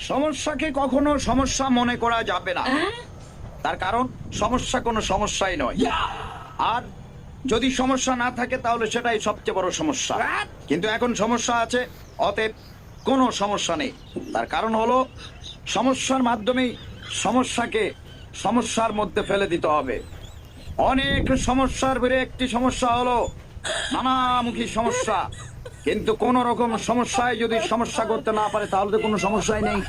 সমস্যাকে কখনো সমস্যা মনে করা যাবে না, তার কারণ সমস্যা কোনো সমস্যাই নয়। আর যদি সমস্যা না থাকে তাহলে সেটাই সবচেয়ে বড় সমস্যা। কিন্তু এখন সমস্যা আছে, অতএব কোনো সমস্যা নেই। তার কারণ হলো সমস্যার মাধ্যমেই সমস্যাকে সমস্যার মধ্যে ফেলে দিতে হবে। অনেক সমস্যার ভিড়ে একটি সমস্যা হলো নানামুখী সমস্যা। কিন্তু কোন রকম সমস্যায় যদি সমস্যা করতে না পারে তাহলে তো কোনো সমস্যাই নেই।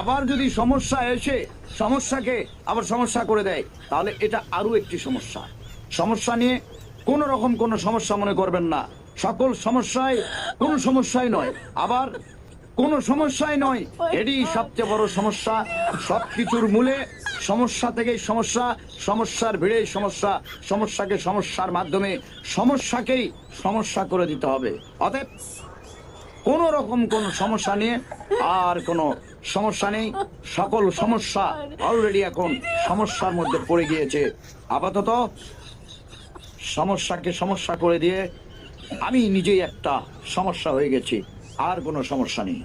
আবার যদি সমস্যা এসে সমস্যাকে আবার সমস্যা করে দেয় তাহলে এটা আরো একটি সমস্যা। সমস্যা নিয়ে কোন রকম কোনো সমস্যা মনে করবেন না। সকল সমস্যায় কোনো সমস্যাই নয়, আবার কোনো সমস্যাই নয়, এটি সবচেয়ে বড় সমস্যা। সবকিছুর মূলে সমস্যা থেকেই সমস্যা, সমস্যার ভিড়েই সমস্যা, সমস্যাকে সমস্যার মাধ্যমে সমস্যাকেই সমস্যা করে দিতে হবে। অতএব কোন রকম কোন সমস্যা নিয়ে আর কোনো সমস্যা নেই। সকল সমস্যা অলরেডি এখন সমস্যার মধ্যে পড়ে গিয়েছে। আপাতত সমস্যাকে সমস্যা করে দিয়ে আমি নিজেই একটা সমস্যা হয়ে গেছি, আর কোনো সমস্যা নেই।